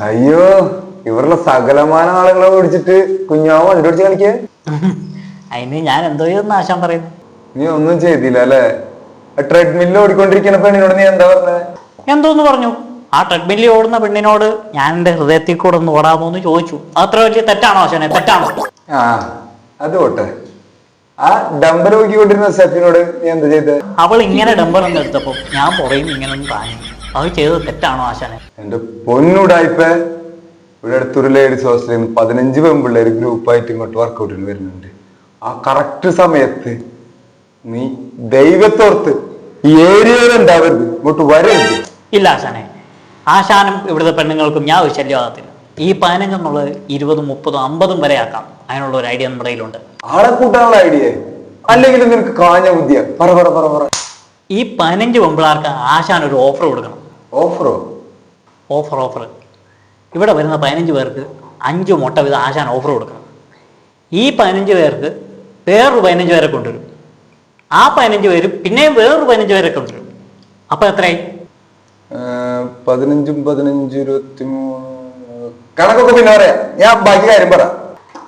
അയ്യോ, ഇവരുടെ സകലമാന ആളുകളെ ഓടിച്ചിട്ട് കുഞ്ഞാവ് വണ്ടി ഓടിച്ച് കളിക്കേ. അതിന് ഞാൻ എന്തോ ചെയ്തെന്ന് ആശാൻ പറയുന്നു. നീ ഒന്നും ചെയ്തില്ല അല്ലെ? ട്രെഡ്മില്ലിൽ ഓടിക്കൊണ്ടിരിക്കുന്ന പെണ്ണിനോട് നീ എന്താ പറഞ്ഞത്? എന്തോന്ന് പറഞ്ഞു? ആ ട്രെഡ്മില്ലിൽ ഓടുന്ന പെണ്ണിനോട് ഞാൻ എന്റെ ഹൃദയത്തിൽ കൂടെ ഒന്ന് ഓടാമോ എന്ന് ചോദിച്ചു. അത്ര വലിയ തെറ്റാണോ ആശാനെ? തെറ്റാണോ? ആ, അത് പോട്ടെ. ആ ഡംബർ നോക്കിക്കൊണ്ടിരുന്ന സെഫിനോട് നീ എന്താ ചെയ്തത്? അവൾ ഇങ്ങനെ ഡംബർ ഒന്ന് എടുത്തപ്പോ ഞാൻ പുറയും ഇങ്ങനെ ഒന്ന് താങ്ങി. അത് ചെയ്തത് തെറ്റാണോ ആശാനെ? എന്റെ പൊന്നൂടായിപ്പ ഇവിടെ അടുത്തൊരു ലേഡീസ് ഹോസ്റ്റലിൽ നിന്ന് 15 പെൺപിള്ളേര് ഗ്രൂപ്പായിട്ട് ഇങ്ങോട്ട് വർക്കൗട്ടിന് വരുന്നുണ്ട്. ആ കറക്റ്റ് സമയത്ത് നീ ദൈവത്തോർത്ത് ഈ ഏരിയയിൽ ഉണ്ടാവരുത്, ഇങ്ങോട്ട് വരരുത്. ഇല്ല ആശാനെ, ആശാനും ഇവിടുത്തെ പെണ്ണുങ്ങൾക്കും ഞാൻ ഒരു ശല്യമാകത്തില്ല. ഈ 15 എന്നുള്ളത് 20, 30, 50 വരെ ആക്കാം. അതിനുള്ള ഒരു ഐഡിയ നമ്മുടെ കയ്യിലുണ്ട്. ആളെ കൂട്ടാനുള്ള ഐഡിയ അല്ലെങ്കിൽ നിനക്ക് കാഞ്ഞ ബുദ്ധിയ? പറ പറ പറ പറ. ഈ 15 പെമ്പിളാർക്ക് ആശാൻ ഒരു ഓഫർ കൊടുക്കണം. ഓഫറോ? ഓഫർ ഇവിടെ വരുന്ന 15 പേർക്ക് 5 മുട്ട വീതം ആശാൻ ഓഫർ കൊടുക്കണം. ഈ 15 പേർക്ക് വേറൊരു 15 പേരെ കൊണ്ടുവരും. ആ 15 പേര് പിന്നെയും വേറൊരു 15 പേരെ കൊണ്ടുവരും. അപ്പൊ എത്രയായി? 15, 15, 23. കണക്കൊക്കെ പിന്നെ പറയാം, ഞാൻ ബാക്കി കാര്യം പറ.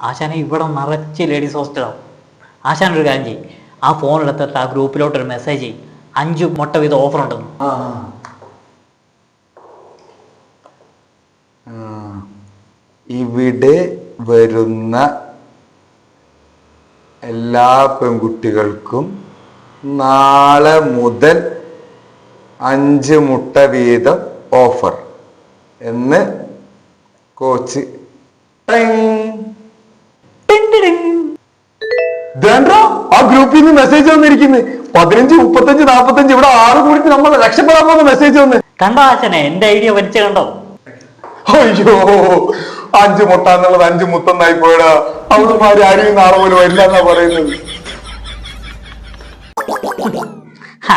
ആശാനെ ഇവിടെ നിറച്ച് ലേഡീസ് ഹോസ്റ്റലാവും. ആശാൻ ഒരു കാര്യം ചെയ്യും, ആ ഫോണിലെത്തിട്ട് ആ ഗ്രൂപ്പിലോട്ട് ഒരു മെസ്സേജ് ചെയ്യും, 5 മുട്ട വീതം ഓഫർ ഉണ്ടെന്ന്. ഇവിടെ വരുന്ന എല്ലാ പെൺകുട്ടികൾക്കും നാളെ മുതൽ 5 മുട്ട വീതം ഓഫർ എന്ന് കോച്ച്. ആ ഗ്രൂപ്പിൽ നിന്ന് മെസ്സേജ് വന്നിരിക്കുന്നു. 15, 35, 45 ഇവിടെ 6 കൂടി നമ്മൾ രക്ഷപ്പെടാൻ പോകുന്ന മെസ്സേജ് വന്ന്. കണ്ടോ ആശാനെ എന്റെ ഐഡിയ വലിച്ചു കണ്ടോ? അയ്യോ, 5 മുട്ട എന്നുള്ളത് 5 മുത്തൊന്നായി പോയടാ. അവളുമാര് ആരും നാളെ പോലും വരില്ല എന്നാ പറയുന്നത്.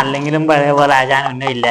അല്ലെങ്കിലും പഴയ പോലെ ആശാൻ ഒന്നും ഇല്ല.